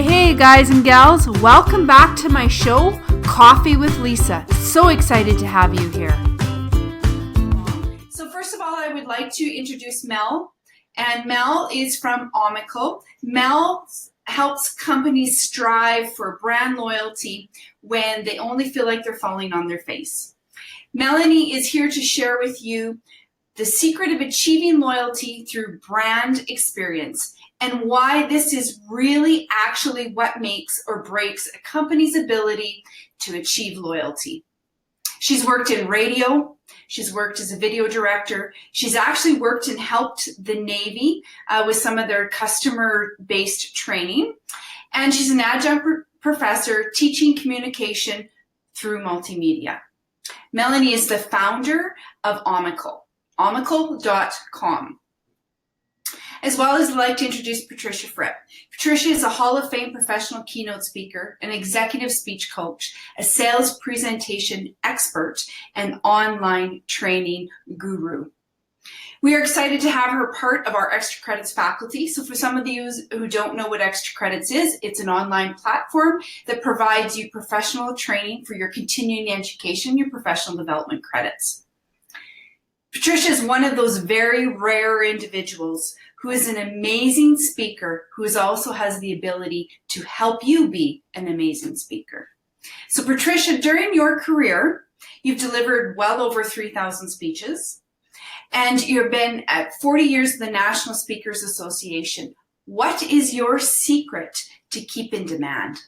Hey guys and gals, welcome back to my show, Coffee with Lisa. So excited to have you here. So first of all, I would like to introduce Mel. And Mel is from Omical. Mel helps companies strive for brand loyalty when they only feel like they're falling on their face. Melanie is here to share with you the secret of achieving loyalty through brand experience and why this is really actually what makes or breaks a company's ability to achieve loyalty. She's worked in radio. She's worked as a video director. She's actually worked and helped the Navy with some of their customer-based training. And she's an adjunct professor teaching communication through multimedia. Melanie is the founder of Omical, omical.com. As well as I'd like to introduce Patricia Fripp. Patricia is a Hall of Fame professional keynote speaker, an executive speech coach, a sales presentation expert, and online training guru. We are excited to have her part of our Extra Credits faculty. So for some of you who don't know what Extra Credits is, it's an online platform that provides you professional training for your continuing education, your professional development credits. Patricia is one of those very rare individuals who is an amazing speaker who also has the ability to help you be an amazing speaker. So Patricia, during your career, you've delivered well over 3,000 speeches, and you've been at 40 years of the National Speakers Association. What is your secret to keep in demand?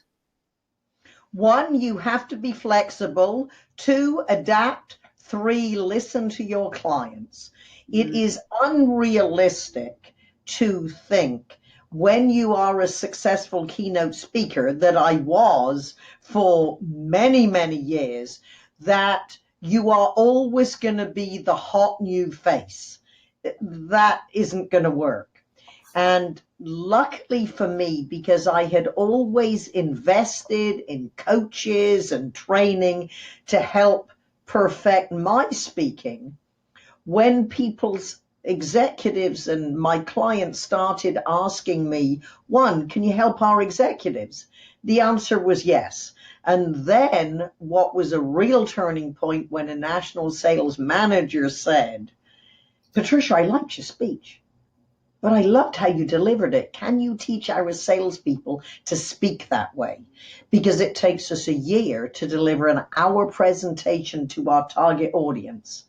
1, you have to be flexible. 2, adapt. 3, listen to your clients. It is unrealistic to think when you are a successful keynote speaker, that I was for many, many years, that you are always going to be the hot new face. That isn't going to work. And luckily for me, because I had always invested in coaches and training to help perfect my speaking, when people's executives and my clients started asking me, 1, can you help our executives? The answer was yes. And then what was a real turning point when a national sales manager said, Patricia, I liked your speech, but I loved how you delivered it. Can you teach our salespeople to speak that way? Because it takes us a year to deliver an hour presentation to our target audience.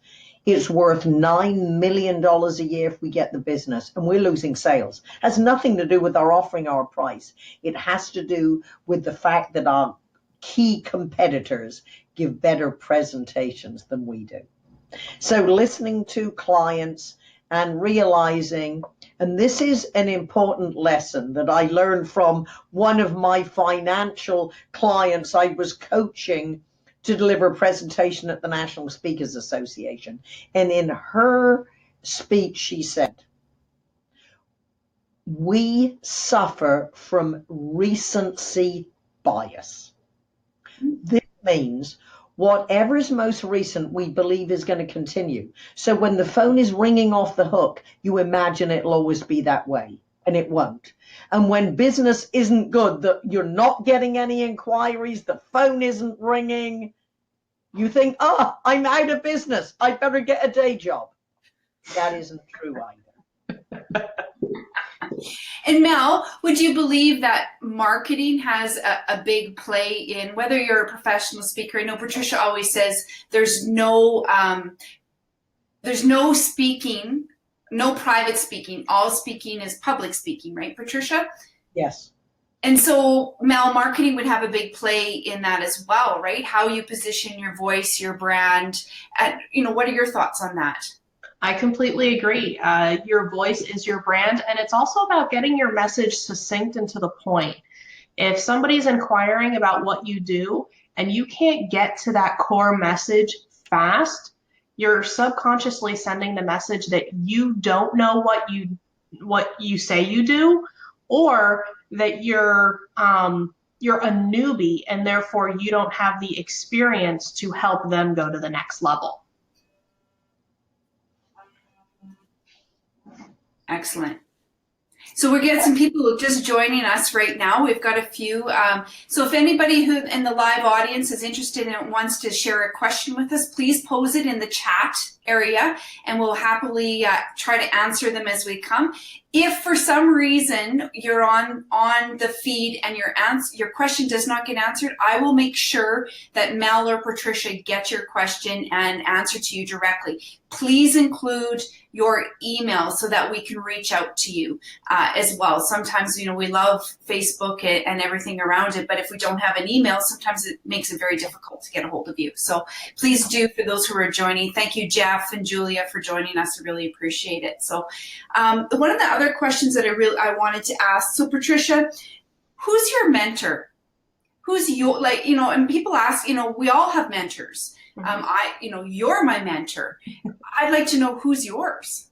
It's worth $9 million a year if we get the business, and we're losing sales. It has nothing to do with our offering our price. It has to do with the fact that our key competitors give better presentations than we do. So listening to clients and realizing, and this is an important lesson that I learned from one of my financial clients I was coaching to deliver a presentation at the National Speakers Association. And in her speech, she said, we suffer from recency bias. This means whatever is most recent, we believe is going to continue. So when the phone is ringing off the hook, you imagine it'll always be that way, and it won't. And when business isn't good, that you're not getting any inquiries, the phone isn't ringing, you think, I'm out of business, I better get a day job. That isn't true either. And Mel, would you believe that marketing has a big play in whether you're a professional speaker? I know Patricia always says there's no speaking, no private speaking. All speaking is public speaking, right, Patricia? Yes. And so, Mel, marketing would have a big play in that as well, right? How you position your voice, your brand. What are your thoughts on that? I completely agree. Your voice is your brand, and it's also about getting your message succinct and to the point. If somebody's inquiring about what you do and you can't get to that core message fast, you're subconsciously sending the message that you don't know what you say you do, or that you're a newbie and therefore you don't have the experience to help them go to the next level. Excellent. So we're getting some people just joining us right now. We've got a few. So if anybody who in the live audience is interested and wants to share a question with us, please pose it in the chat area and we'll happily try to answer them as we come. If for some reason you're on the feed and your question does not get answered, I will make sure that Mel or Patricia get your question and answer to you directly. Please include your email so that we can reach out to you as well. Sometimes, we love Facebook and everything around it, but if we don't have an email, sometimes it makes it very difficult to get a hold of you. So please do, for those who are joining. Thank you, Jeff and Julia, for joining us. I really appreciate it. So one of the other questions that I wanted to ask, so Patricia, who's your mentor? Who's your, and people ask, we all have mentors. You're my mentor. I'd like to know who's yours.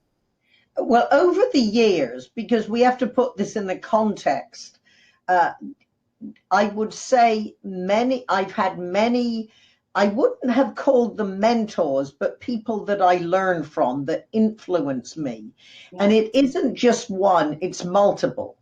Well, over the years, because we have to put this in the context, I would say I've had many, I wouldn't have called them mentors, but people that I learned from that influence me. Yeah. And it isn't just one, it's multiple.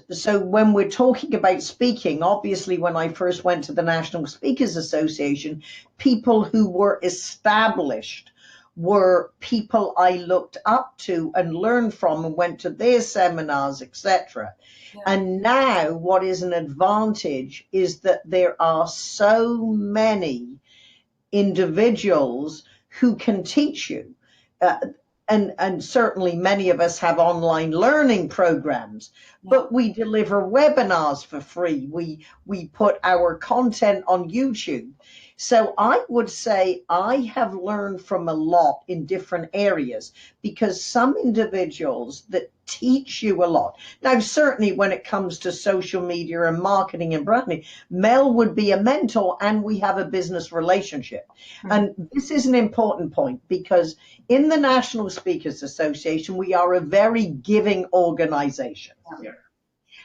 So when we're talking about speaking, obviously when I first went to the National Speakers Association, people who were established were people I looked up to and learned from and went to their seminars, etc. Yeah. And now what is an advantage is that there are so many individuals who can teach you. And certainly many of us have online learning programs, but we deliver webinars for free. We put our content on YouTube. So I would say I have learned from a lot in different areas because some individuals that teach you a lot. Now, certainly when it comes to social media and marketing and branding, Mel would be a mentor and we have a business relationship. Mm-hmm. And this is an important point because in the National Speakers Association, we are a very giving organization. Yeah.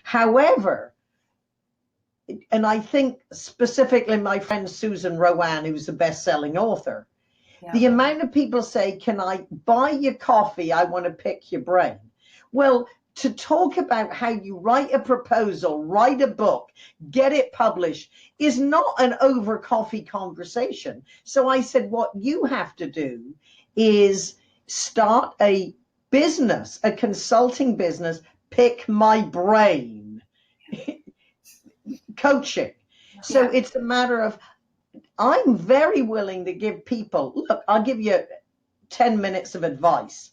However, and I think specifically my friend Susan Rowan, who's a best-selling author, the amount of people say, can I buy your coffee? I want to pick your brain. Well, to talk about how you write a proposal, write a book, get it published is not an over coffee conversation. So I said, what you have to do is start a business, a consulting business, pick my brain. Coaching. So it's a matter of, I'm very willing to give people, look, I'll give you 10 minutes of advice,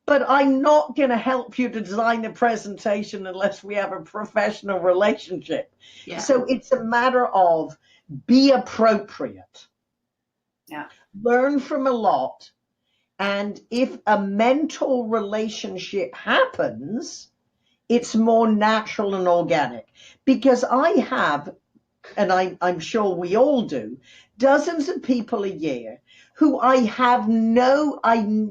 but I'm not going to help you to design a presentation unless we have a professional relationship. Yeah. So it's a matter of be appropriate. Yeah. Learn from a lot. And if a mentor relationship happens, it's more natural and organic because I have, and I'm sure we all do, dozens of people a year who I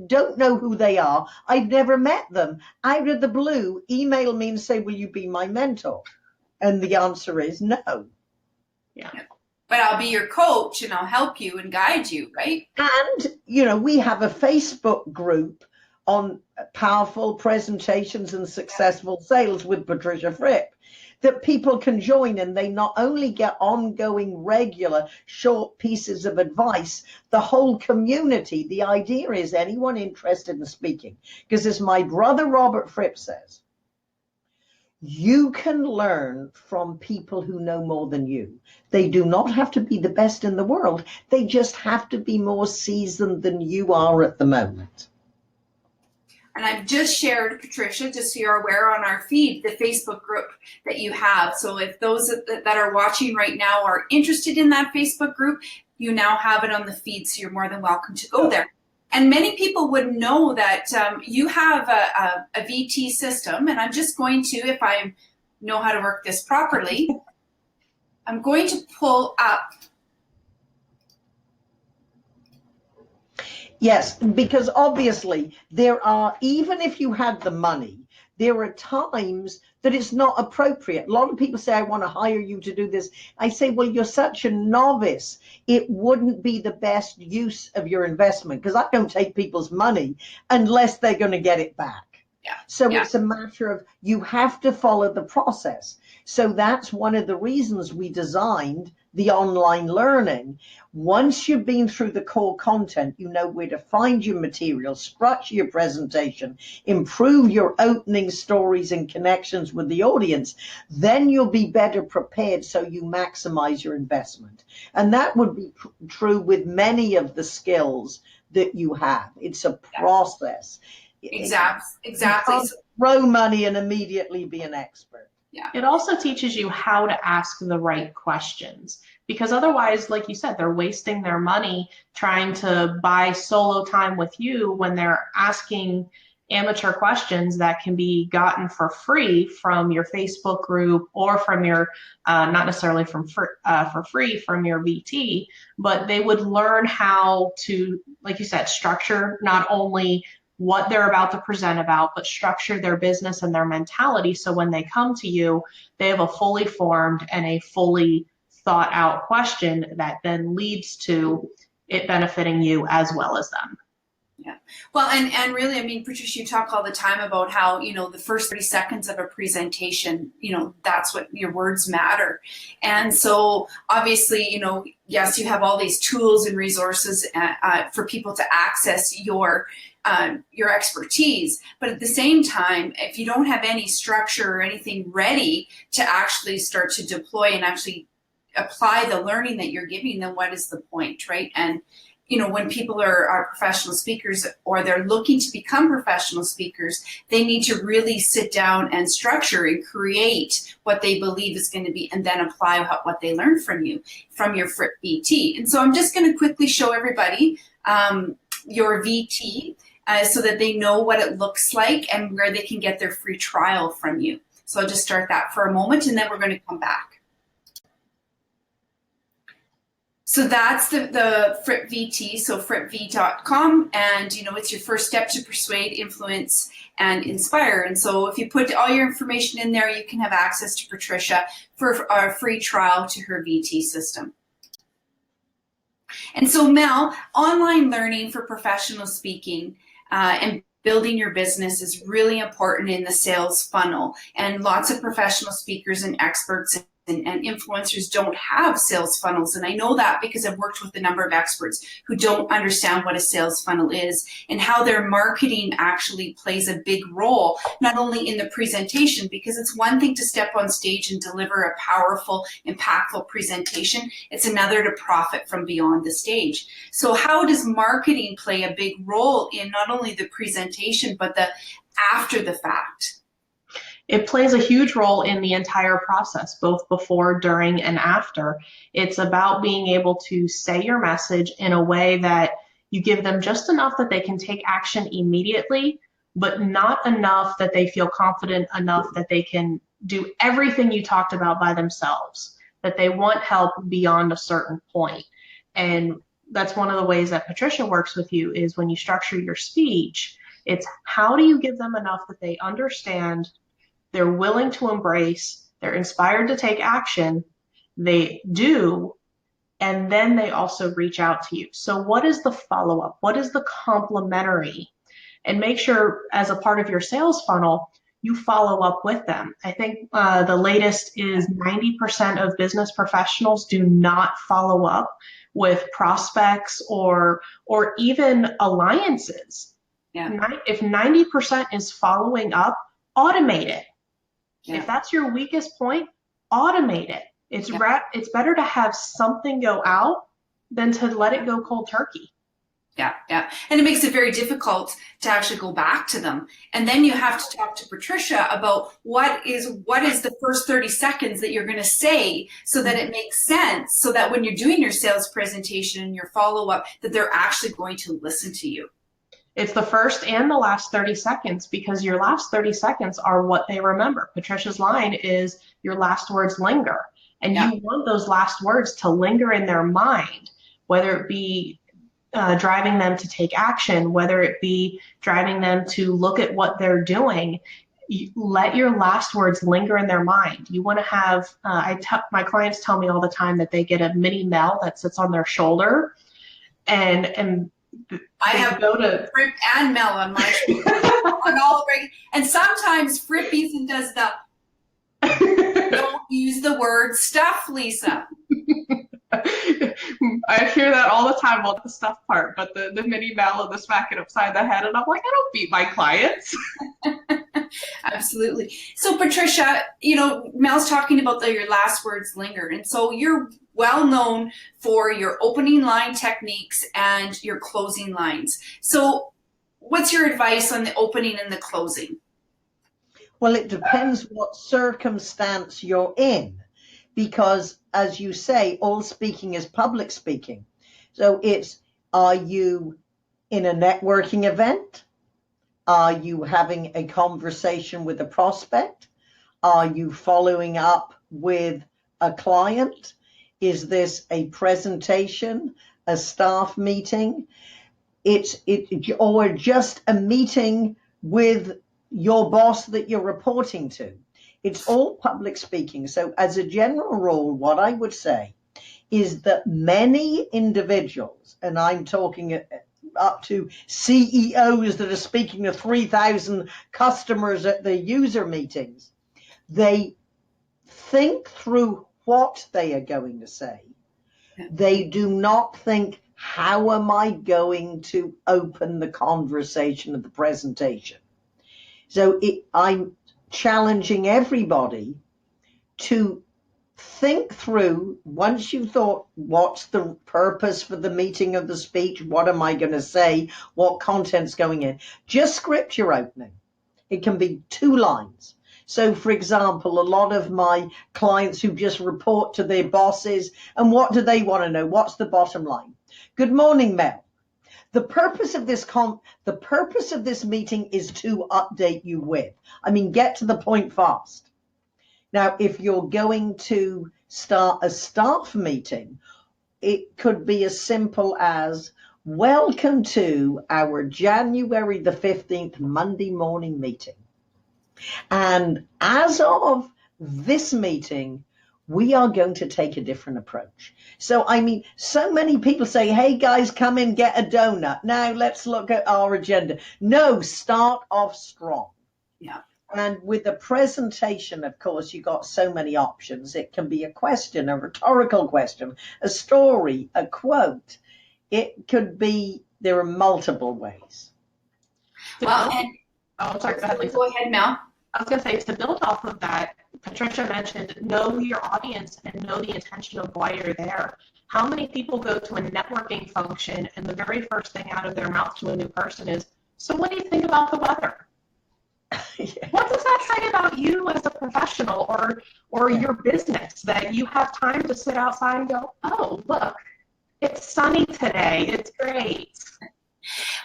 don't know who they are. I've never met them. Out of the blue, email me and say, will you be my mentor? And the answer is no. Yeah. But I'll be your coach and I'll help you and guide you, right? And, we have a Facebook group on powerful presentations and successful sales with Patricia Fripp that people can join, and they not only get ongoing, regular, short pieces of advice, the whole community. The idea is anyone interested in speaking, because as my brother Robert Fripp says, you can learn from people who know more than you. They do not have to be the best in the world. They just have to be more seasoned than you are at the moment. And I've just shared, Patricia, just so you're aware, on our feed, the Facebook group that you have. So if those that are watching right now are interested in that Facebook group, you now have it on the feed, so you're more than welcome to go there. And many people would know that you have a VT system, and I'm just going to, if I know how to work this properly, I'm going to pull up. Yes, because obviously there are, even if you had the money, there are times that it's not appropriate. A lot of people say, I want to hire you to do this. I say, well, you're such a novice. It wouldn't be the best use of your investment because I don't take people's money unless they're going to get it back. So Yeah. it's a matter of you have to follow the process. So that's one of the reasons we designed the online learning. Once you've been through the core content, you know where to find your material, structure your presentation, improve your opening stories and connections with the audience, then you'll be better prepared so you maximize your investment. And that would be true with many of the skills that you have. It's a process. Exactly. You can't throw money and immediately be an expert. Yeah. It also teaches you how to ask the right questions, because otherwise, like you said, they're wasting their money trying to buy solo time with you when they're asking amateur questions that can be gotten for free from your Facebook group or from your, not necessarily for free from your VT, but they would learn how to, like you said, structure not only what they're about to present about, but structure their business and their mentality. So when they come to you, they have a fully formed and a fully thought out question that then leads to it benefiting you as well as them. Yeah. Well, and really, I mean, Patricia, you talk all the time about how, the first 30 seconds of a presentation, that's what your words matter. And so obviously, yes, you have all these tools and resources for people to access your expertise. But at the same time, if you don't have any structure or anything ready to actually start to deploy and actually apply the learning that you're giving, then what is the point, right? And when people are professional speakers or they're looking to become professional speakers, they need to really sit down and structure and create what they believe is going to be, and then apply what they learned from you, from your Fripp VT. And so I'm just going to quickly show everybody your VT so that they know what it looks like and where they can get their free trial from you. So I'll just start that for a moment, and then we're going to come back. So that's the Fripp VT, so frippv.com, and it's your first step to persuade, influence, and inspire. And so if you put all your information in there, you can have access to Patricia for a free trial to her VT system. And so Mel, online learning for professional speaking and building your business is really important in the sales funnel. And lots of professional speakers and experts and influencers don't have sales funnels. And I know that because I've worked with a number of experts who don't understand what a sales funnel is and how their marketing actually plays a big role, not only in the presentation, because it's one thing to step on stage and deliver a powerful, impactful presentation. It's another to profit from beyond the stage. So how does marketing play a big role in not only the presentation, but the after the fact? It plays a huge role in the entire process, both before, during, and after. It's about being able to say your message in a way that you give them just enough that they can take action immediately, but not enough that they feel confident enough that they can do everything you talked about by themselves, that they want help beyond a certain point. And that's one of the ways that Patricia works with you is when you structure your speech, it's how do you give them enough that they understand, they're willing to embrace, they're inspired to take action, they do, and then they also reach out to you. So what is the follow-up? What is the complementary? And make sure as a part of your sales funnel, you follow up with them. I think the latest is 90% of business professionals do not follow up with prospects or even alliances. Yeah. If 90% is following up, automate it. Yeah. If that's your weakest point, automate it. It's better to have something go out than to let it go cold turkey. Yeah. And it makes it very difficult to actually go back to them. And then you have to talk to Patricia about what is the first 30 seconds that you're going to say so that it makes sense, so that when you're doing your sales presentation and your follow-up, that they're actually going to listen to you. It's the first and the last 30 seconds, because your last 30 seconds are what they remember. Patricia's line is your last words linger. And you want those last words to linger in their mind, whether it be driving them to take action, whether it be driving them to look at what they're doing. Let your last words linger in their mind. You want to have, my clients tell me all the time that they get a mini Mel that sits on their shoulder, and I They have go to Fripp and Mel on my show. On all the and sometimes Fripp even does the don't use the word stuff, Lisa. I hear that all the time about the stuff part, but the mini Mel and the smack it upside the head, and I'm like, I don't beat my clients. Absolutely. So Patricia, Mel's talking about your last words linger. And so you're well known for your opening line techniques and your closing lines. So what's your advice on the opening and the closing? Well, it depends what circumstance you're in, because as you say, all speaking is public speaking. So are you in a networking event? Are you having a conversation with a prospect? Are you following up with a client? Is this a presentation, a staff meeting? Or just a meeting with your boss that you're reporting to. It's all public speaking. So as a general rule, what I would say is that many individuals, and I'm talking up to CEOs that are speaking to 3,000 customers at the user meetings, they think through what they are going to say. They do not think, how am I going to open the conversation of the presentation? So I'm challenging everybody to think through, once you've thought, what's the purpose for the meeting of the speech? What am I going to say? What content's going in? Just script your opening. It can be 2 lines. So, for example, a lot of my clients who just report to their bosses, and what do they want to know? What's the bottom line? Good morning, Mel. The purpose of this meeting is to update you with. I mean, get to the point fast. Now, if you're going to start a staff meeting, it could be as simple as, welcome to our January the 15th Monday morning meeting. And as of this meeting, we are going to take a different approach. So, I mean, so many people say, hey guys, come in, get a donut. Now let's look at our agenda. No, start off strong. Yeah. And with the presentation, of course, you got so many options. It can be a question, a rhetorical question, a story, a quote. It could be, there are multiple ways. Well, and I'm sorry, go ahead, Lisa. Go ahead, Mel. I was going to say, to build off of that, Patricia mentioned know your audience and know the intention of why you're there. How many people go to a networking function and the very first thing out of their mouth to a new person is, so what do you think about the weather? Yeah. What does that say about you as a professional or your business, that you have time to sit outside and go, oh, look, it's sunny today. It's great.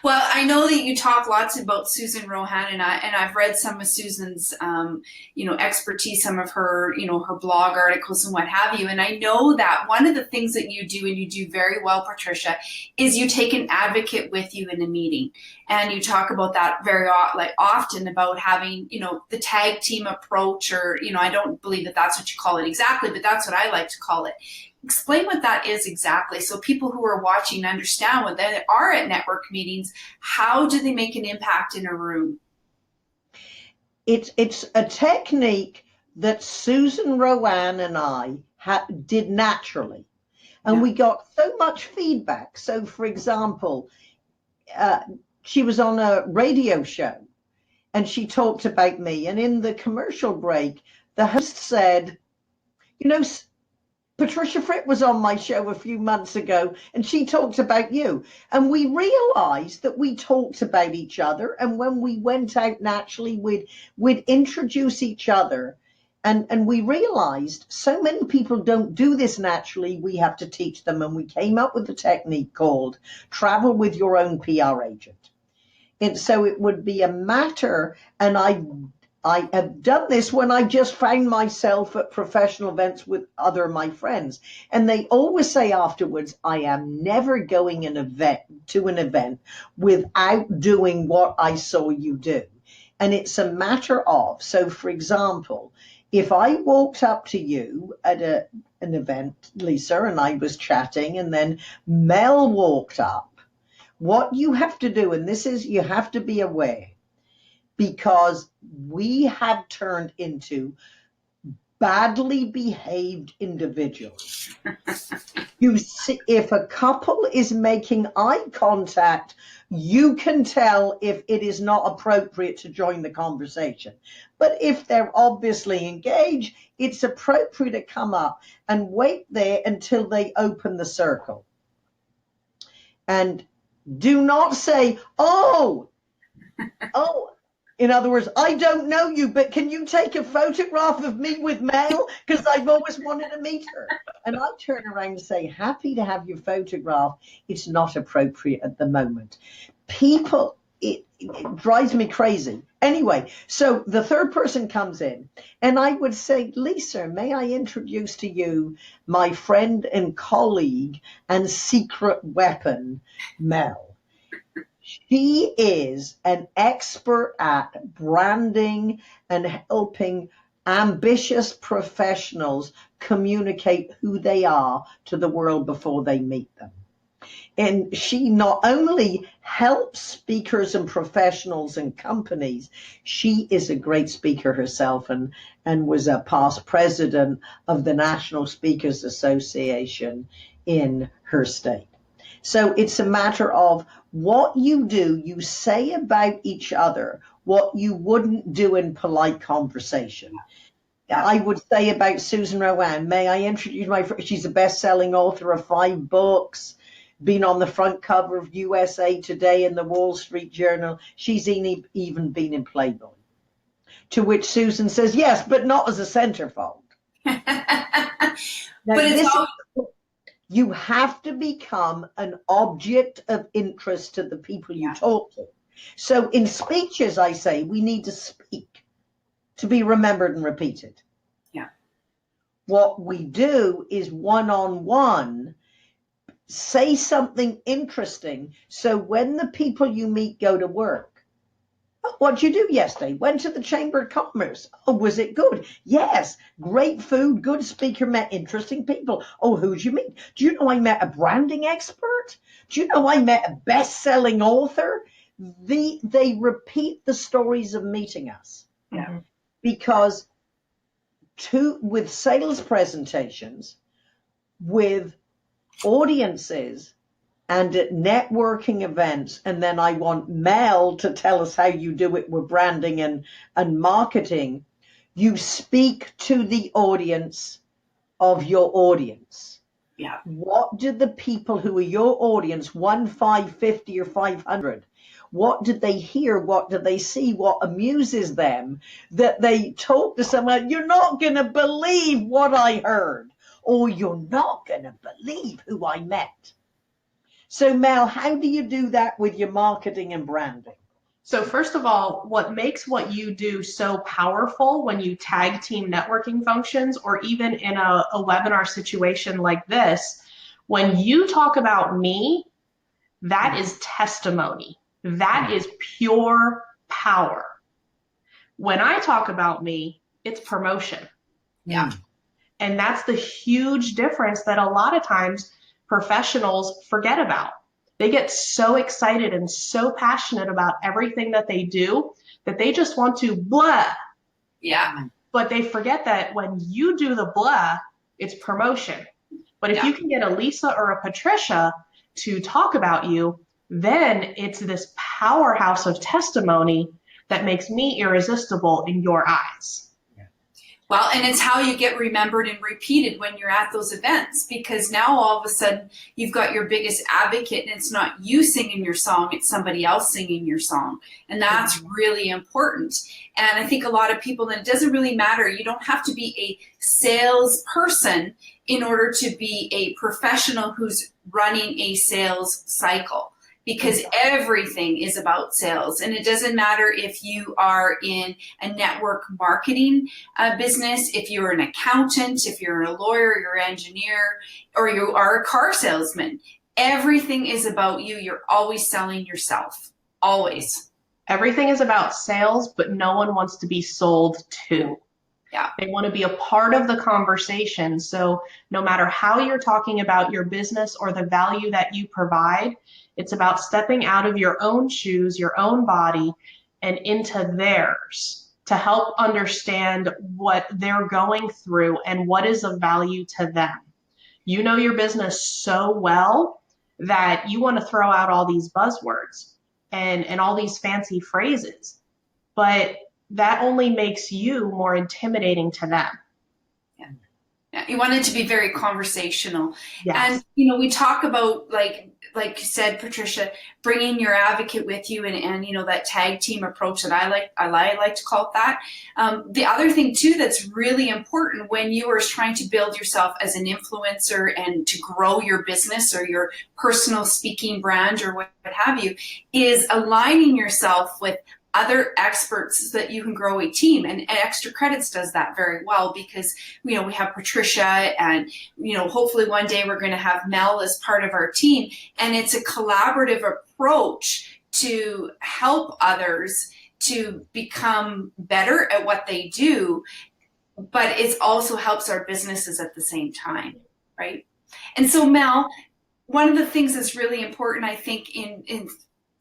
Well, I know that you talk lots about Susan Rohan, and I've read some of Susan's, expertise, some of her, her blog articles and what have you. And I know that one of the things that you do, and you do very well, Patricia, is you take an advocate with you in a meeting, and you talk about that very often about having, the tag team approach, or I don't believe that that's what you call it exactly, but that's what I like to call it. Explain what that is exactly, so people who are watching understand when they are at network meetings, how do they make an impact in a room? It's a technique that Susan Rohan and I did naturally, and we got so much feedback. So, for example, she was on a radio show, and she talked about me, and in the commercial break, the host said, Patricia Fripp was on my show a few months ago, and she talked about you. And we realized that we talked about each other. And when we went out naturally, we'd introduce each other. And we realized so many people don't do this naturally. We have to teach them. And we came up with a technique called travel with your own PR agent. And so it would be a matter, and I have done this when I just found myself at professional events with other of my friends. And they always say afterwards, I am never going to an event without doing what I saw you do. And it's a matter of, so for example, if I walked up to you at an event, Lisa, and I was chatting, and then Mel walked up, What you have to do, and this is, you have to be aware, because we have turned into badly behaved individuals. You see, if a couple is making eye contact, you can tell if it is not appropriate to join the conversation. But if they're obviously engaged, it's appropriate to come up and wait there until they open the circle. And do not say, oh, in other words, I don't know you, but can you take a photograph of me with Mel? Because I've always wanted to meet her. And I turn around and say, happy to have your photograph. It's not appropriate at the moment. People, it drives me crazy. Anyway, so the third person comes in, and I would say, Lisa, may I introduce to you my friend and colleague and secret weapon, Mel. She is an expert at branding and helping ambitious professionals communicate who they are to the world before they meet them. And she not only helps speakers and professionals and companies, she is a great speaker herself, and was a past president of the National Speakers Association in her state. So it's a matter of what you do, you say about each other what you wouldn't do in polite conversation. I would say about Susan Rowan, may I introduce my friend? She's a best-selling author of 5 books, been on the front cover of USA Today and the Wall Street Journal. She's even been in Playboy. To which Susan says, yes, but not as a centerfold. Now, you have to become an object of interest to the people you talk to. So in speeches, I say, we need to speak to be remembered and repeated. Yeah. What we do is one-on-one, say something interesting. So when the people you meet go to work, oh, what'd you do yesterday? Went to the Chamber of Commerce. Oh, was it good? Yes. Great food, good speaker, met interesting people. Oh, who'd you meet? Do you know I met a branding expert? Do you know I met a best-selling author? They repeat the stories of meeting us. Yeah. Because with sales presentations, with audiences, and at networking events, and then I want Mel to tell us how you do it with branding and marketing, you speak to the audience of your audience. Yeah. What do the people who are your audience, 1, 5, 50, or 500, what did they hear? What did they see? What amuses them that they talk to someone? You're not going to believe what I heard, or you're not going to believe who I met. So Mel, how do you do that with your marketing and branding? So first of all, what makes what you do so powerful when you tag team networking functions, or even in a webinar situation like this, when you talk about me, that is testimony. That is pure power. When I talk about me, it's promotion. Yeah. And that's the huge difference that a lot of times professionals forget about. They get so excited and so passionate about everything that they do that they just want to blah. Yeah. But they forget that when you do the blah, it's promotion. But if you can get a Lisa or a Patricia to talk about you, then it's this powerhouse of testimony that makes me irresistible in your eyes. Well, and it's how you get remembered and repeated when you're at those events, because now all of a sudden you've got your biggest advocate, and it's not you singing your song, it's somebody else singing your song. And that's really important. And I think a lot of people, and it doesn't really matter, you don't have to be a salesperson in order to be a professional who's running a sales cycle. Because everything is about sales, and it doesn't matter if you are in a network marketing business, if you're an accountant, if you're a lawyer, you're an engineer, or you are a car salesman. Everything is about you. You're always selling yourself, always. Everything is about sales, but no one wants to be sold to. Yeah. They want to be a part of the conversation. So no matter how you're talking about your business or the value that you provide, it's about stepping out of your own shoes, your own body, and into theirs to help understand what they're going through and what is of value to them. You know your business so well that you want to throw out all these buzzwords and all these fancy phrases, but that only makes you more intimidating to them. Yeah, you want it to be very conversational. Yes. And, we talk about, like you said, Patricia, bringing your advocate with you and that tag team approach that I like to call it that. The other thing, too, that's really important when you are trying to build yourself as an influencer and to grow your business or your personal speaking brand or what have you, is aligning yourself with other experts so that you can grow a team. And Extra Credits does that very well because, we have Patricia and, hopefully one day we're going to have Mel as part of our team. And it's a collaborative approach to help others to become better at what they do, but it also helps our businesses at the same time, right? And so, Mel, one of the things that's really important, I think, in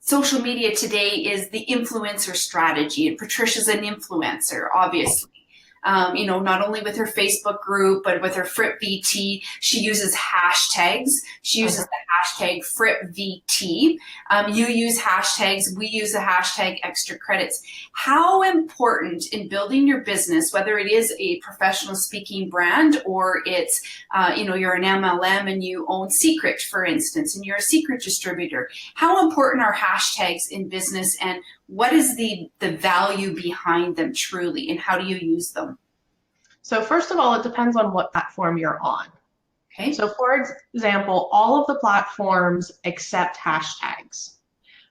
social media today is the influencer strategy, and Patricia's an influencer, obviously. Not only with her Facebook group, but with her Fripp VT, she uses hashtags. She uses the hashtag Fripp VT. You use hashtags. We use the hashtag Extra Credits. How important in building your business, whether it is a professional speaking brand or it's, you're an MLM and you own Secret, for instance, and you're a Secret distributor. How important are hashtags in business, and what is the value behind them truly, and how do you use them? So first of all, it depends on what platform you're on. Okay. So for example, all of the platforms accept hashtags,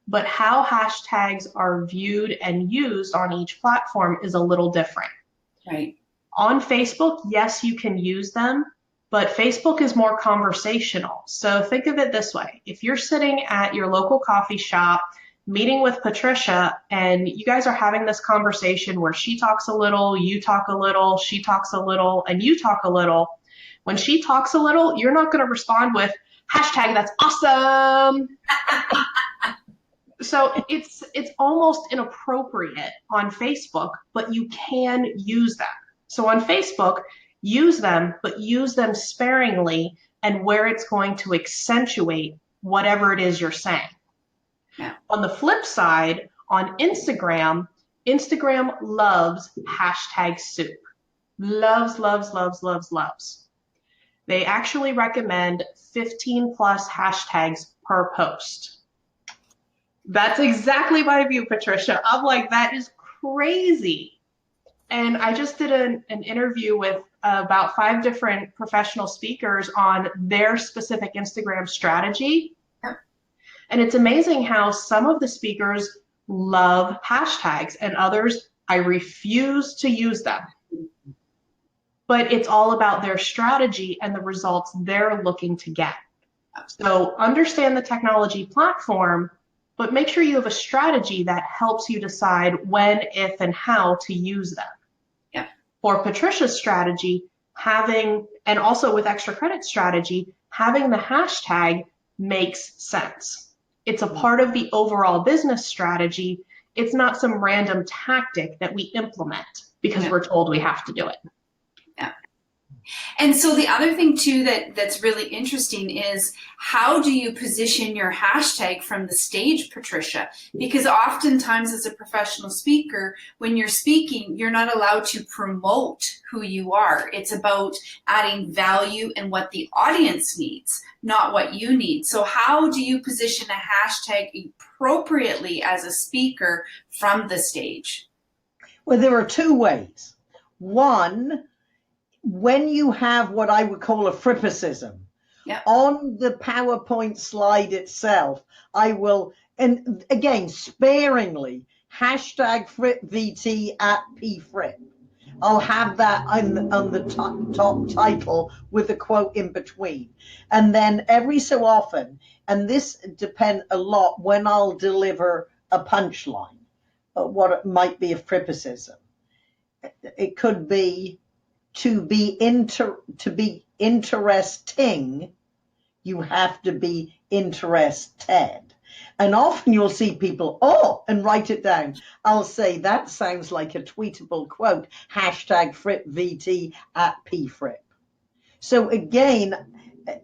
but how hashtags are viewed and used on each platform is a little different. Right. On Facebook, yes, you can use them, but Facebook is more conversational. So think of it this way. If you're sitting at your local coffee shop, meeting with Patricia, and you guys are having this conversation where she talks a little, you talk a little, she talks a little, and you talk a little. When she talks a little, you're not going to respond with hashtag that's awesome. So it's almost inappropriate on Facebook, but you can use them. So on Facebook, use them, but use them sparingly and where it's going to accentuate whatever it is you're saying. Yeah. On the flip side, on Instagram loves hashtag soup. Loves, loves, loves, loves, loves. They actually recommend 15 plus hashtags per post. That's exactly my view, Patricia. I'm like, that is crazy. And I just did an interview with about 5 different professional speakers on their specific Instagram strategy. And it's amazing how some of the speakers love hashtags and others, I refuse to use them. But it's all about their strategy and the results they're looking to get. So understand the technology platform, but make sure you have a strategy that helps you decide when, if, and how to use them. Yeah. For Patricia's strategy, and also with Extra Credit strategy, having the hashtag makes sense. It's a part of the overall business strategy. It's not some random tactic that we implement because we're told we have to do it. Yeah. And so the other thing too that's really interesting is how do you position your hashtag from the stage, Patricia? Because oftentimes as a professional speaker, when you're speaking, you're not allowed to promote who you are. It's about adding value and what the audience needs, not what you need. So how do you position a hashtag appropriately as a speaker from the stage? Well, there are 2 ways. One, when you have what I would call a frippicism, on the PowerPoint slide itself, I will, and again, sparingly, hashtag FrippVT at PFripp. I'll have that on the top title with a quote in between. And then every so often, and this depends a lot when I'll deliver a punchline, what might be a frippicism. it could be to be interesting, you have to be interested. And often you'll see people, and write it down. I'll say, that sounds like a tweetable quote, hashtag FrippVT at PFripp. So again,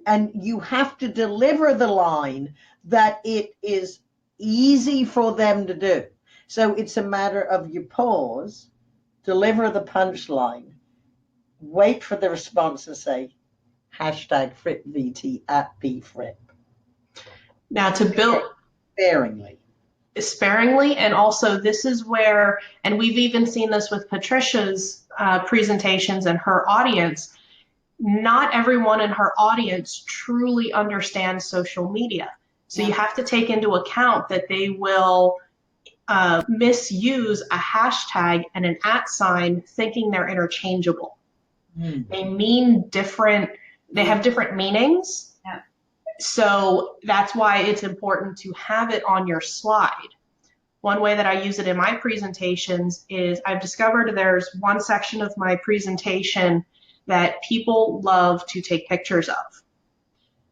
and you have to deliver the line that it is easy for them to do. So it's a matter of you pause, deliver the punchline, wait for the response and say, hashtag FrippVT at PFripp. Now to build sparingly, and also this is where, and we've even seen this with Patricia's presentations and her audience, not everyone in her audience truly understands social media. So you have to take into account that they will misuse a hashtag and an @ sign thinking they're interchangeable. They mean different, they have different meanings. So that's why it's important to have it on your slide. One way that I use it in my presentations is I've discovered there's one section of my presentation that people love to take pictures of.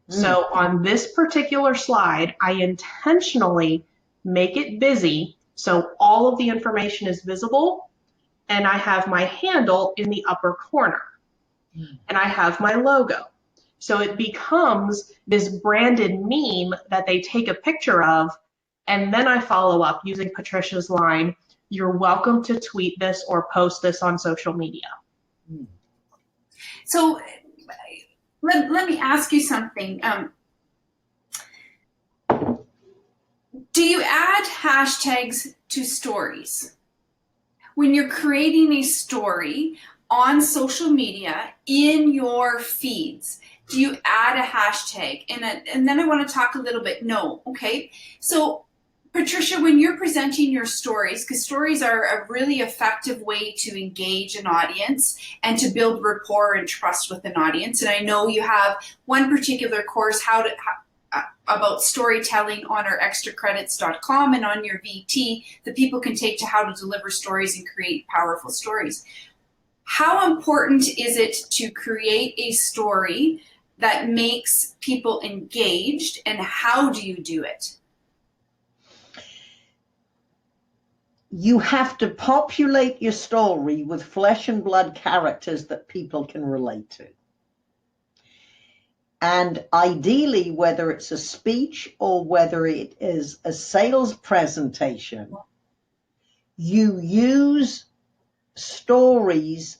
So on this particular slide, I intentionally make it busy so all of the information is visible, and I have my handle in the upper corner, and I have my logo. So it becomes this branded meme that they take a picture of, and then I follow up using Patricia's line, "You're welcome to tweet this or post this on social media." So let me ask you something. Do you add hashtags to stories? When you're creating a story on social media in your feeds, do you add a hashtag? And then I want to talk a little bit. No, okay. So Patricia, when you're presenting your stories, because stories are a really effective way to engage an audience and to build rapport and trust with an audience. And I know you have one particular course about storytelling on our extracredits.com and on your VT that people can take to how to deliver stories and create powerful stories. How important is it to create a story that makes people engaged, and how do you do it? You have to populate your story with flesh and blood characters that people can relate to. And ideally, whether it's a speech or whether it is a sales presentation, you use stories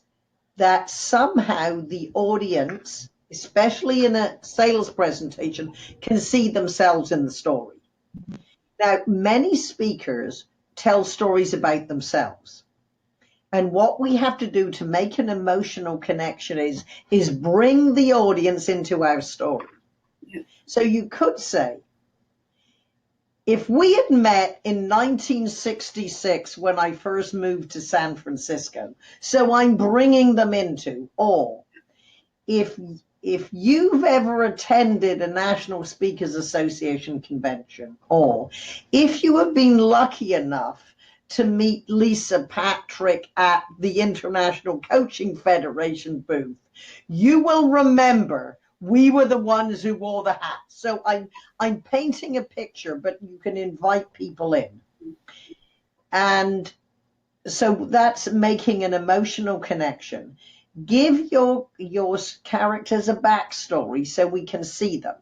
that somehow the audience, especially in a sales presentation, can see themselves in the story. Now, many speakers tell stories about themselves. And what we have to do to make an emotional connection is bring the audience into our story. So you could say, if we had met in 1966 when I first moved to San Francisco, so I'm bringing them into, or if you've ever attended a National Speakers Association convention, or if you have been lucky enough to meet Lisa Patrick at the International Coaching Federation booth, you will remember we were the ones who wore the hats. So I'm painting a picture, but you can invite people in. And so that's making an emotional connection. Give your characters a backstory so we can see them,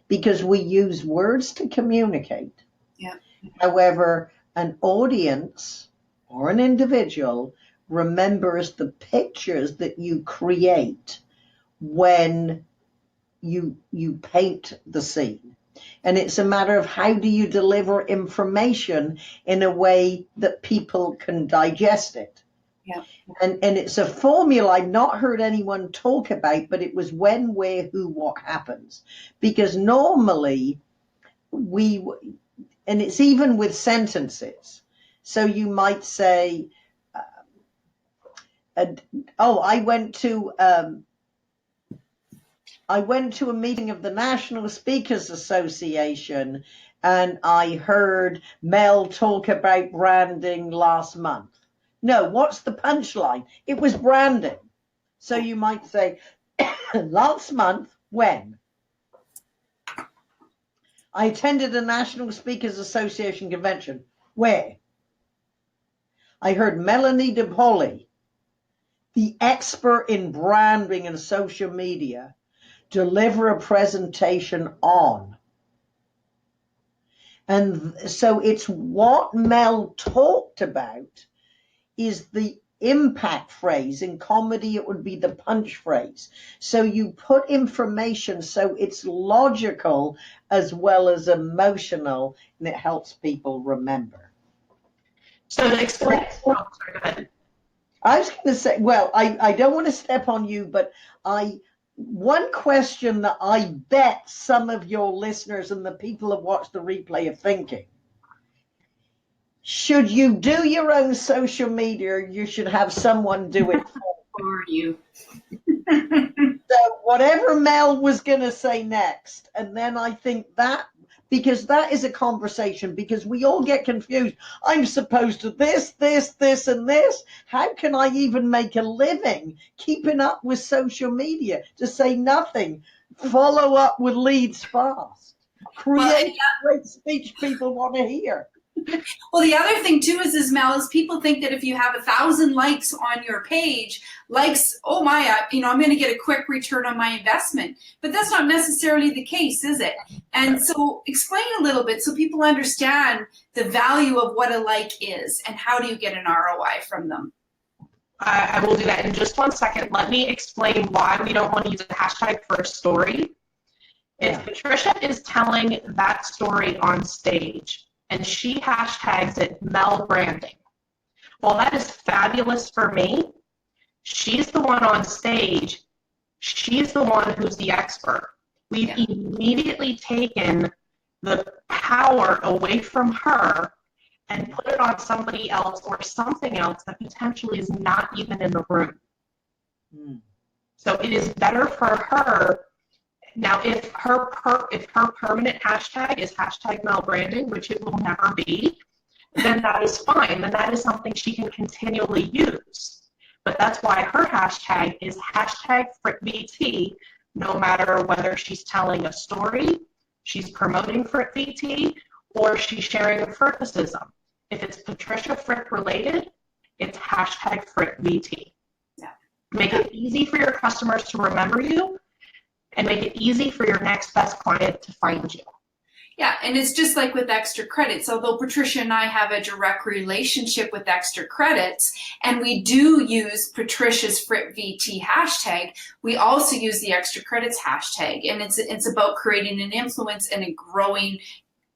because we use words to communicate. Yeah. However, an audience or an individual remembers the pictures that you create when you paint the scene. And it's a matter of how do you deliver information in a way that people can digest it. Yeah. And it's a formula I've not heard anyone talk about, but it was when, where, who, what happens. Because normally and it's even with sentences. So you might say, I went to a meeting of the National Speakers Association and I heard Mel talk about branding last month. No, what's the punchline? It was branding. So you might say, last month, when I attended a National Speakers Association convention, where I heard Melanie DePaoli, the expert in branding and social media, deliver a presentation on. And so it's what Mel talked about is the impact phrase. In comedy, it would be the punch phrase. So you put information so it's logical as well as emotional, and it helps people remember. So to explain, oh, sorry, go ahead. I was going to say, well, I don't want to step on you, but one question that I bet some of your listeners and the people who watch the replay are thinking, should you do your own social media, or you should have someone do it For you. So whatever Mel was going to say next, and then I think that, because that is a conversation, because we all get confused. I'm supposed to this, and this. How can I even make a living keeping up with social media, to say nothing? Follow up with leads fast. Create great speech people want to hear. Well, the other thing too is Mel, is people think that if you have 1,000 likes on your page, likes, oh my, I'm going to get a quick return on my investment. But that's not necessarily the case, is it? And so explain a little bit so people understand the value of what a like is and how do you get an ROI from them. I will do that in just 1 second. Let me explain why we don't want to use a hashtag for a story. If Patricia is telling that story on stage, and she hashtags it Mel Branding. Well, that is fabulous for me. She's the one on stage. She's the one who's the expert. We've immediately taken the power away from her and put it on somebody else or something else that potentially is not even in the room. So it is better for her. Now, if her permanent hashtag is hashtag Mel Branding, which it will never be, then that is fine. Then that is something she can continually use. But that's why her hashtag is hashtag FrippVT, no matter whether she's telling a story, she's promoting FrippVT, or she's sharing a Frippicism. If it's Patricia Fripp related, it's hashtag FrippVT. Make it easy for your customers to remember you, and make it easy for your next best client to find you. Yeah, and it's just like with extra credits. Although Patricia and I have a direct relationship with extra credits, and we do use Patricia's FrippVT hashtag, we also use the extra credits hashtag. And it's about creating an influence and a growing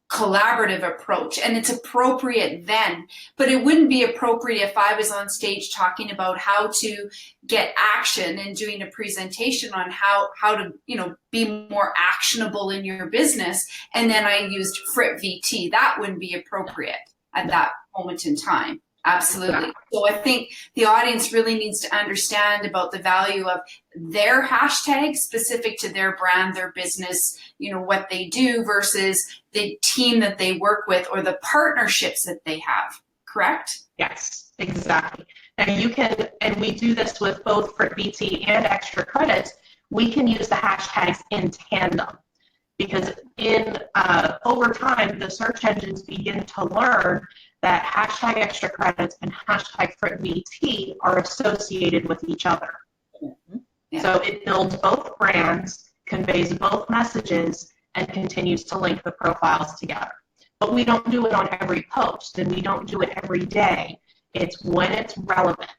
collaborative approach, and it's appropriate then, but it wouldn't be appropriate if I was on stage talking about how to get action and doing a presentation on how to be more actionable in your business, and then I used FrippVT. That wouldn't be appropriate at that moment in time. Absolutely. So I think the audience really needs to understand about the value of their hashtag specific to their brand, their business, what they do versus the team that they work with or the partnerships that they have. Correct? Yes, exactly. And you can, and we do this with both FrippVT and extra credits, we can use the hashtags in tandem. Because over time, the search engines begin to learn that hashtag extra credits and hashtag FrippVT are associated with each other. Yeah. So it builds both brands, conveys both messages, and continues to link the profiles together. But we don't do it on every post, and we don't do it every day. It's when it's relevant.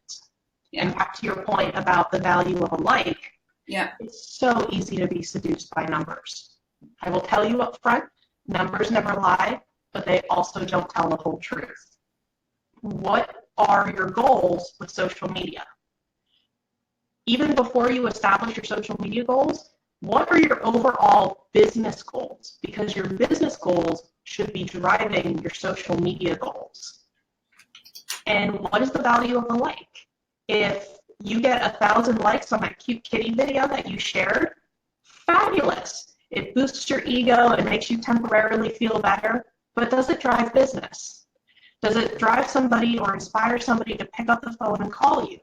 And back to your point about the value of a like, it's so easy to be seduced by numbers. I will tell you up front, numbers never lie, but they also don't tell the whole truth. What are your goals with social media? Even before you establish your social media goals, what are your overall business goals? Because your business goals should be driving your social media goals. And what is the value of a like? If you get 1,000 likes on that cute kitty video that you shared, fabulous. It boosts your ego and makes you temporarily feel better, but does it drive business? Does it drive somebody or inspire somebody to pick up the phone and call you?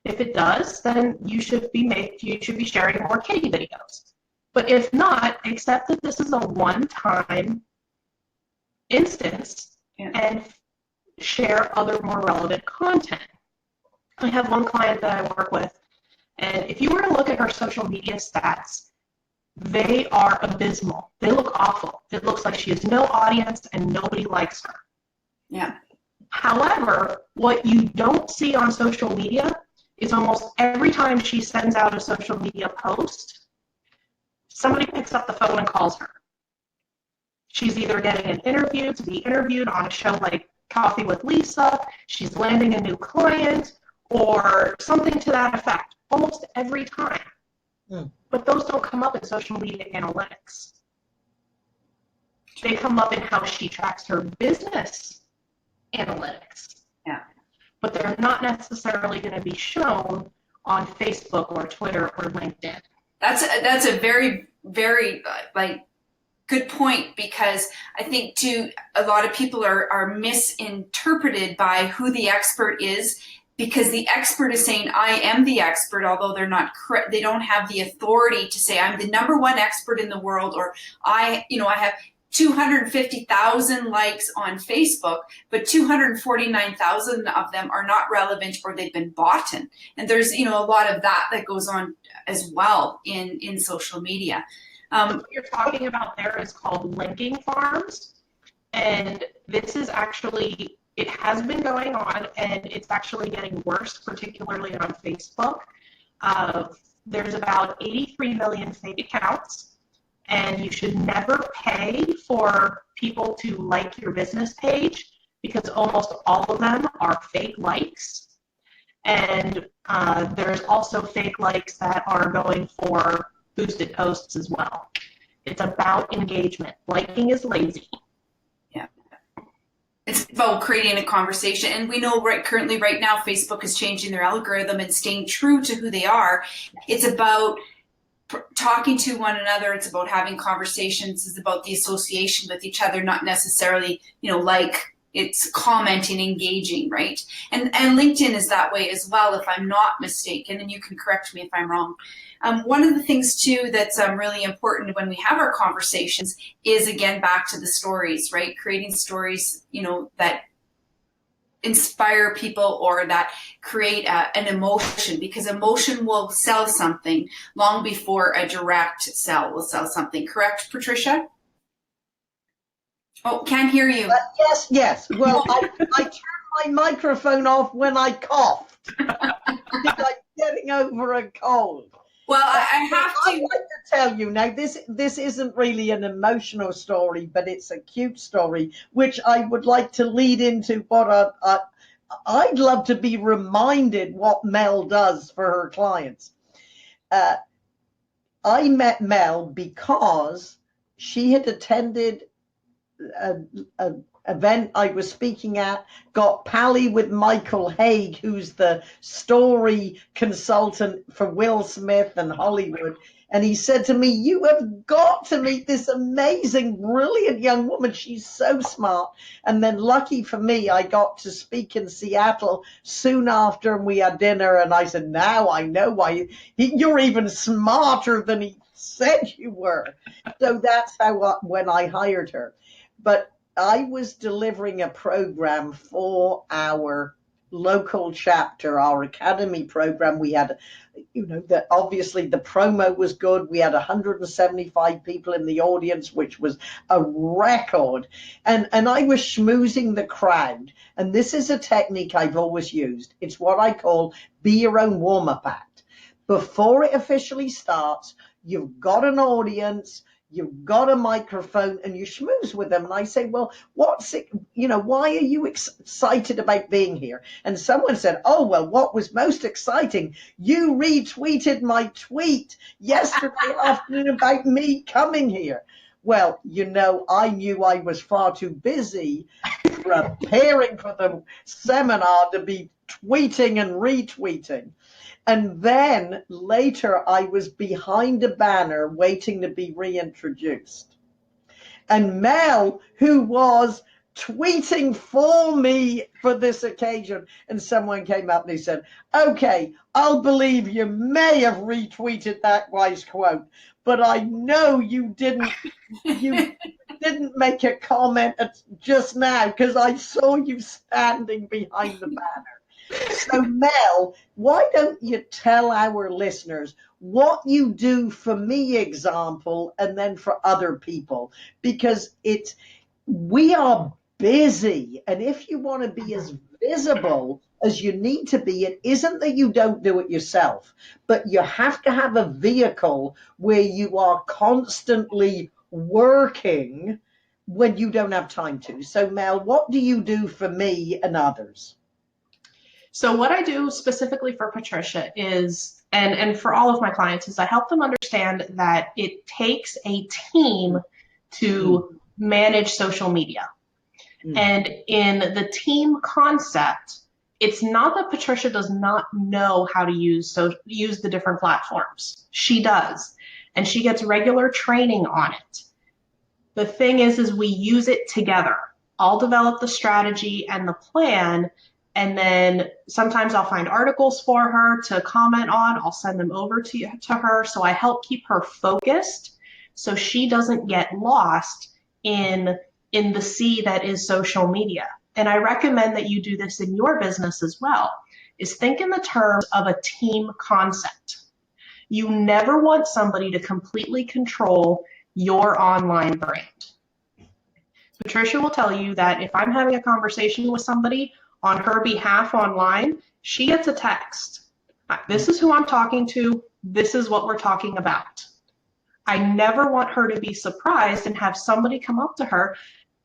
If it does, then you should be sharing more kitty videos. But if not, accept that this is a one-time instance and share other more relevant content. I have one client that I work with, and if you were to look at her social media stats, they are abysmal. They look awful. It looks like she has no audience and nobody likes her. Yeah. However, what you don't see on social media is almost every time she sends out a social media post, somebody picks up the phone and calls her. She's either getting an interview to be interviewed on a show like Coffee with Lisa, she's landing a new client, or something to that effect, almost every time. But those don't come up in social media analytics. They come up in how she tracks her business analytics. Yeah. But they're not necessarily going to be shown on Facebook or Twitter or LinkedIn. That's a very, very good point, because I think too a lot of people are misinterpreted by who the expert is, because the expert is saying I am the expert, although they're not correct. They don't have the authority to say I'm the number one expert in the world, or I have 250,000 likes on Facebook, but 249,000 of them are not relevant, or they've been bought. And there's a lot of that goes on as well in social media. What you're talking about there is called linking farms, and this is actually, it has been going on, and it's actually getting worse, particularly on Facebook. There's about 83 million fake accounts, and you should never pay for people to like your business page, because almost all of them are fake likes. And there's also fake likes that are going for boosted posts as well. It's about engagement. Liking is lazy. Yeah. It's about creating a conversation. And we know currently right now, Facebook is changing their algorithm and staying true to who they are. It's about talking to one another. It's about having conversations. It's about the association with each other, not necessarily, it's commenting, engaging, right? And LinkedIn is that way as well, if I'm not mistaken, and you can correct me if I'm wrong. One of the things too that's really important when we have our conversations is, again, back to the stories, right? Creating stories, that inspire people or that create an emotion, because emotion will sell something long before a direct sell will sell something. Correct, Patricia? Oh, can't hear you. Yes. Well, I turned my microphone off when I coughed. I'm getting over a cold. Well, I have to. I'd like to tell you now, this isn't really an emotional story, but it's a cute story, which I would like to lead into what I'd love to be reminded what Mel does for her clients. I met Mel because she had attended an event I was speaking at, got pally with Michael Haig, who's the story consultant for Will Smith and Hollywood. And he said to me, you have got to meet this amazing, brilliant young woman. She's so smart. And then lucky for me, I got to speak in Seattle soon after, and we had dinner. And I said, now I know why you're even smarter than he said you were. So that's how when I hired her. But I was delivering a program for our local chapter, our academy program. We had, obviously the promo was good. We had 175 people in the audience, which was a record. And I was schmoozing the crowd. And this is a technique I've always used. It's what I call be your own warm-up act. Before it officially starts, you've got an audience, you've got a microphone, and you schmooze with them. And I say, well, what's it, why are you excited about being here? And someone said, oh, well, what was most exciting? You retweeted my tweet yesterday afternoon about me coming here. Well, I knew I was far too busy preparing for the seminar to be tweeting and retweeting. And then later I was behind a banner waiting to be reintroduced. And Mel, who was tweeting for me for this occasion, and someone came up and they said, okay, I'll believe you may have retweeted that wise quote, but I know you didn't make a comment just now because I saw you standing behind the banner. So Mel, why don't you tell our listeners what you do for me, example, and then for other people, because we are busy, and if you want to be as visible as you need to be, it isn't that you don't do it yourself, but you have to have a vehicle where you are constantly working when you don't have time to. So Mel, what do you do for me and others? So what I do specifically for Patricia is, and for all of my clients, is I help them understand that it takes a team to manage social media. And in the team concept, it's not that Patricia does not know how to use the different platforms. She does, and she gets regular training on it. The thing is we use it together. I'll develop the strategy and the plan, and then sometimes I'll find articles for her to comment on. I'll send them over to her, so I help keep her focused so she doesn't get lost in the sea that is social media. And I recommend that you do this in your business as well, is think in the terms of a team concept. You never want somebody to completely control your online brand. Patricia will tell you that if I'm having a conversation with somebody on her behalf online, she gets a text. This is who I'm talking to. This is what we're talking about. I never want her to be surprised and have somebody come up to her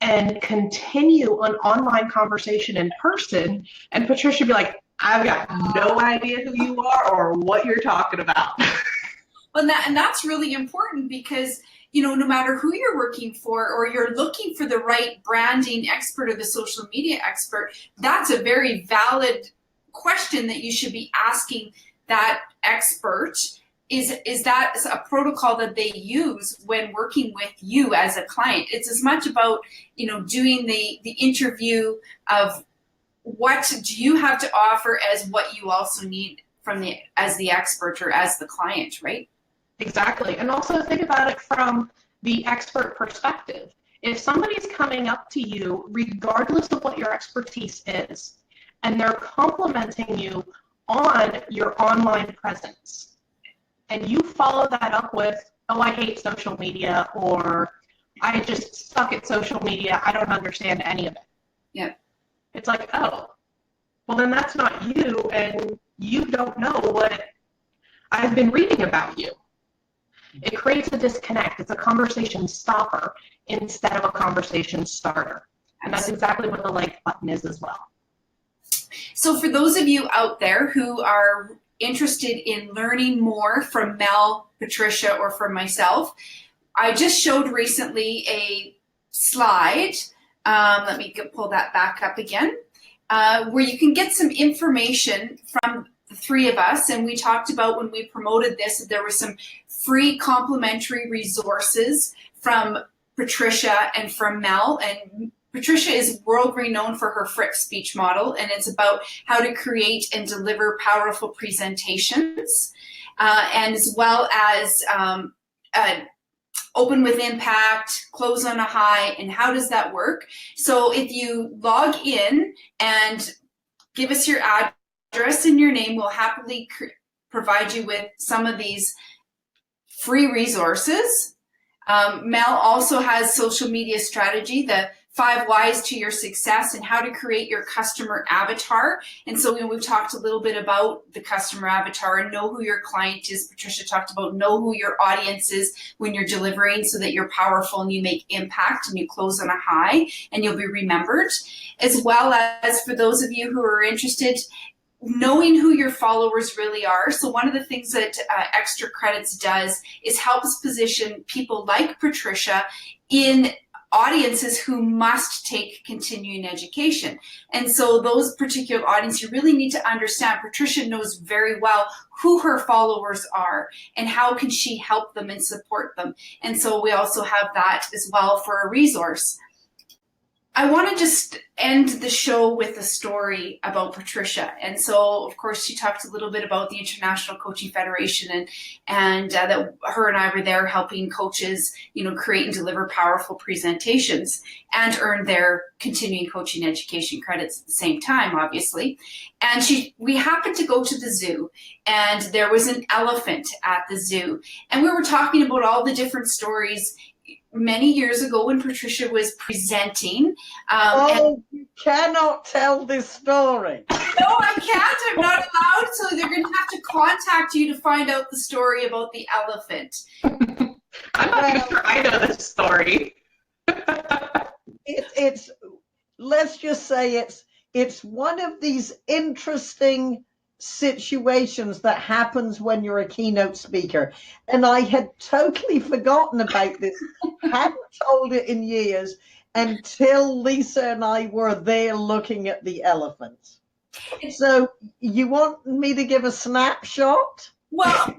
and continue an online conversation in person, and Patricia be like, I've got no idea who you are or what you're talking about. Well, and that's really important because, no matter who you're working for, or you're looking for the right branding expert or the social media expert, that's a very valid question that you should be asking that expert. Is that a protocol that they use when working with you as a client? It's as much about, doing the interview of what do you have to offer as what you also need as the expert or as the client, right? Exactly. And also think about it from the expert perspective. If somebody's coming up to you, regardless of what your expertise is, and they're complimenting you on your online presence, and you follow that up with, oh, I hate social media, or I just suck at social media, I don't understand any of it. Yeah. It's like, oh, well, then that's not you, and you don't know what I've been reading about you. It creates a disconnect. It's a conversation stopper instead of a conversation starter. And that's exactly what the like button is as well. So for those of you out there who are interested in learning more from Mel, Patricia, or from myself, I just showed recently a slide. Let me pull that back up again, where you can get some information from the three of us. And we talked about when we promoted this, that there were some free complimentary resources from Patricia and from Mel. And Patricia is world renowned for her Fripp speech model, and it's about how to create and deliver powerful presentations, and as well as open with impact, close on a high, and how does that work? So if you log in and give us your address and your name, we'll happily provide you with some of these free resources. Mel also has social media strategy, the 5 whys to your success, and how to create your customer avatar. And so we've talked a little bit about the customer avatar and know who your client is. Patricia talked about know who your audience is when you're delivering, so that you're powerful and you make impact and you close on a high and you'll be remembered. As well as for those of you who are interested, knowing who your followers really are. So one of the things that Extra Credits does is helps position people like Patricia in audiences who must take continuing education. And so those particular audiences, you really need to understand. Patricia knows very well who her followers are and how can she help them and support them. And so we also have that as well for a resource. I want to just end the show with a story about Patricia. And so, of course, she talked a little bit about the International Coaching Federation and that her and I were there helping coaches, create and deliver powerful presentations and earn their continuing coaching education credits at the same time, obviously. And we happened to go to the zoo, and there was an elephant at the zoo. And we were talking about all the different stories many years ago when Patricia was presenting. You cannot tell this story. No, I can't. I'm not allowed. So they're going to have to contact you to find out the story about the elephant. I'm not sure I know this story. It's let's just say it's one of these interesting situations that happens when you're a keynote speaker, and I had totally forgotten about this, hadn't told it in years until Lisa and I were there looking at the elephants. So you want me to give a snapshot? Well,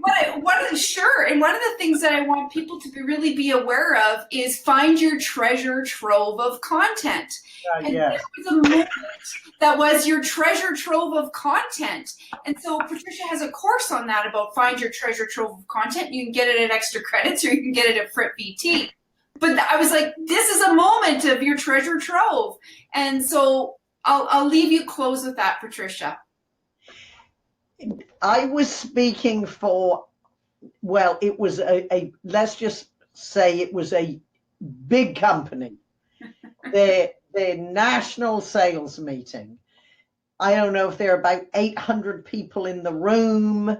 sure. And one of the things that I want people to really be aware of is find your treasure trove of content. And yes. There was a moment that was your treasure trove of content. And so Patricia has a course on that about find your treasure trove of content. You can get it at Extra Credits or you can get it at Fripp VT. But I was like, this is a moment of your treasure trove. And so I'll leave you close with that, Patricia. I was speaking for, well, it was let's just say it was a big company. Their national sales meeting. I don't know if there are about 800 people in the room.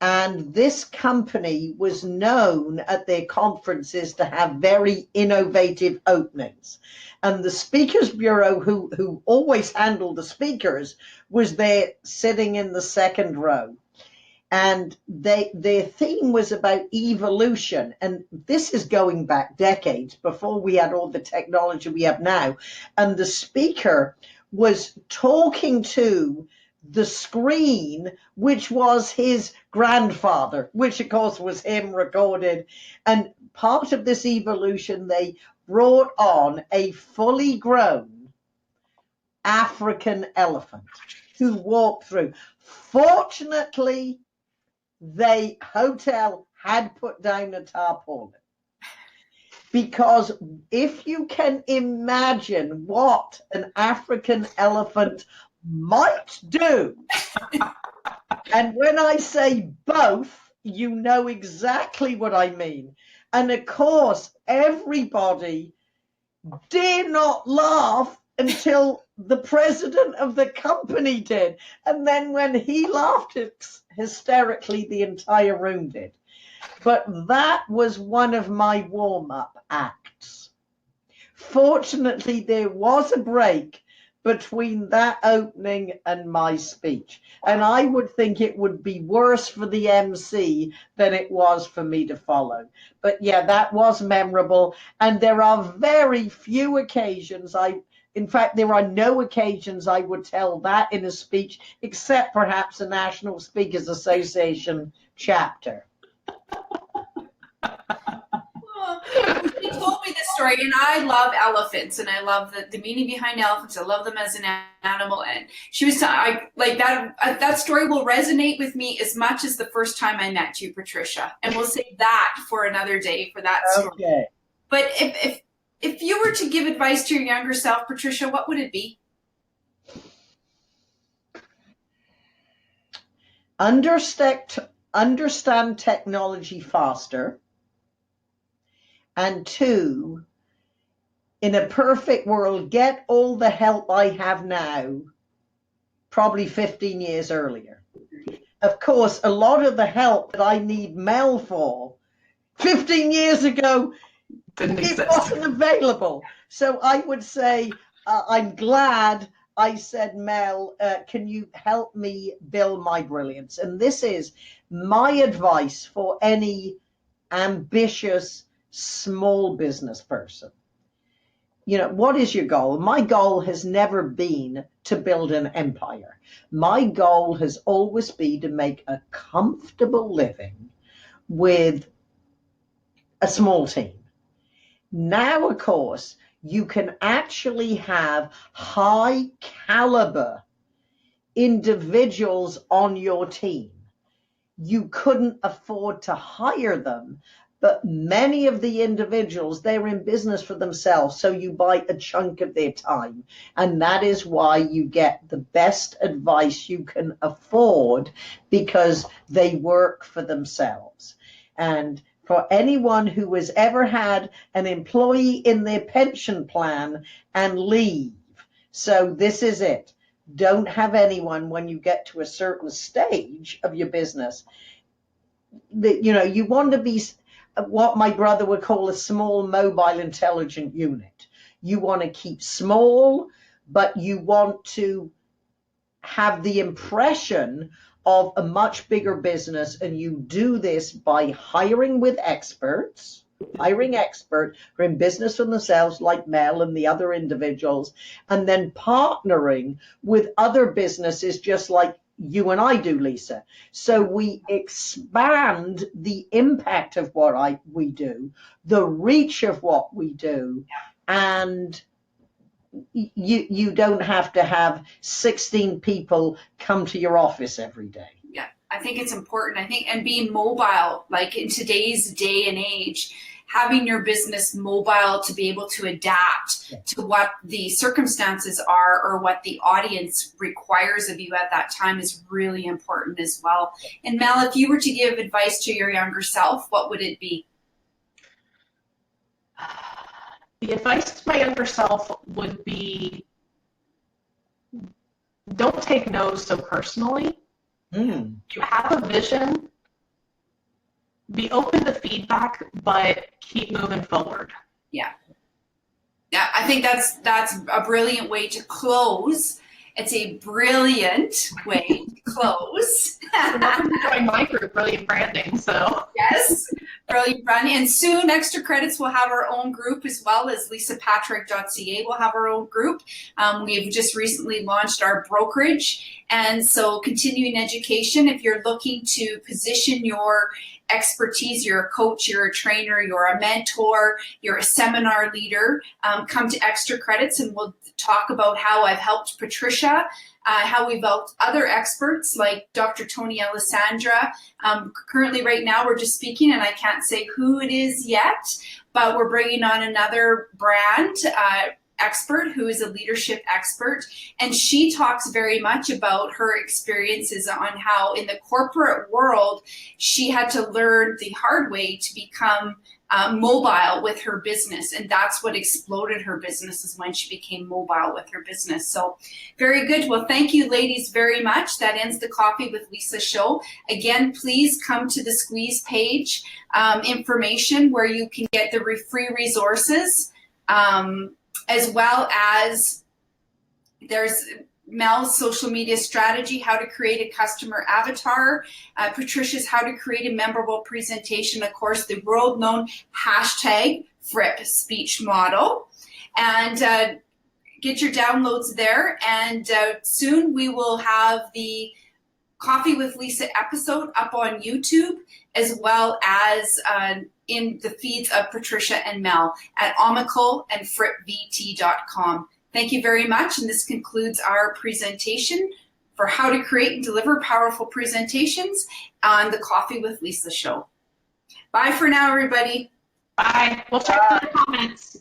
And this company was known at their conferences to have very innovative openings. And the Speakers Bureau, who always handled the speakers, was there sitting in the second row. And their theme was about evolution. And this is going back decades before we had all the technology we have now. And the speaker was talking to the screen, which was his grandfather, which of course was him recorded. And part of this evolution, they brought on a fully grown African elephant who walked through. Fortunately, the hotel had put down a tarpaulin, because if you can imagine what an African elephant might do, and when I say both, you know exactly what I mean. And of course, everybody did not laugh until the president of the company did. And then when he laughed hysterically, the entire room did. But that was one of my warm-up acts. Fortunately, there was a break between that opening and my speech. And I would think it would be worse for the MC than it was for me to follow. But yeah, that was memorable. And there are very few occasions in fact, there are no occasions I would tell that in a speech, except perhaps a National Speakers Association chapter. She told me this story, and I love elephants, and I love the meaning behind elephants. I love them as an animal, and she was like that. That story will resonate with me as much as the first time I met you, Patricia. And we'll save that for another day for that story. Okay. But if you were to give advice to your younger self, Patricia, what would it be? Understand technology faster. And 2, in a perfect world, get all the help I have now, probably 15 years earlier. Of course, a lot of the help that I need Mel for, 15 years ago, it wasn't available. So I would say, I'm glad I said, Mel, can you help me build my brilliance? And this is my advice for any ambitious small business person. What is your goal? My goal has never been to build an empire. My goal has always been to make a comfortable living with a small team. Now, of course, you can actually have high caliber individuals on your team. You couldn't afford to hire them, but many of the individuals, they're in business for themselves, so you buy a chunk of their time. And that is why you get the best advice you can afford, because they work for themselves. And for anyone who has ever had an employee in their pension plan and leave, so this is it. Don't have anyone when you get to a certain stage of your business that, you know, you want to be what my brother would call a small mobile intelligent unit. You want to keep small, but you want to have the impression of a much bigger business. And you do this by hiring with experts, hiring experts who are in business for themselves, like Mel and the other individuals, and then partnering with other businesses just like you and I do, Lisa. So we expand the impact of what we do, the reach of what we do, and you don't have to have 16 people come to your office every day. Yeah, I think it's important. I think, and being mobile, like in today's day and age, having your business mobile to be able to adapt to what the circumstances are or what the audience requires of you at that time is really important as well. And Mel, if you were to give advice to your younger self, what would it be? The advice to my younger self would be, don't take no's so personally. You have a vision, be open to feedback, but keep moving forward. Yeah, I think that's a brilliant way to close. It's a brilliant way to close. Welcome to join my group, Brilliant Branding. So yes, Brilliant Branding. And soon Extra Credits will have our own group, as well as lisapatrick.ca will have our own group. We've just recently launched our brokerage. And so continuing education, if you're looking to position your expertise, you're a coach, you're a trainer, you're a mentor, you're a seminar leader, come to Extra Credits and we'll talk about how I've helped Patricia, how we've helped other experts like Dr. Tony Alessandra. Currently right now we're just speaking, and I can't say who it is yet, but we're bringing on another brand expert who is a leadership expert, and she talks very much about her experiences on how in the corporate world she had to learn the hard way to become mobile with her business, and that's what exploded her business, is when she became mobile with her business. So very good. Well, thank you ladies very much. That ends the Coffee with Lisa show. Again, please come to the squeeze page information where you can get the free resources, as well as there's Mel's social media strategy, how to create a customer avatar, Patricia's how to create a memorable presentation, of course, the world-known hashtag Fripp speech model, and get your downloads there. And soon we will have the Coffee with Lisa episode up on YouTube, as well as in the feeds of Patricia and Mel at omical and frippvt.com. Thank you very much, and this concludes our presentation for how to create and deliver powerful presentations on the Coffee with Lisa show. Bye for now, everybody. bye. We'll check the comments.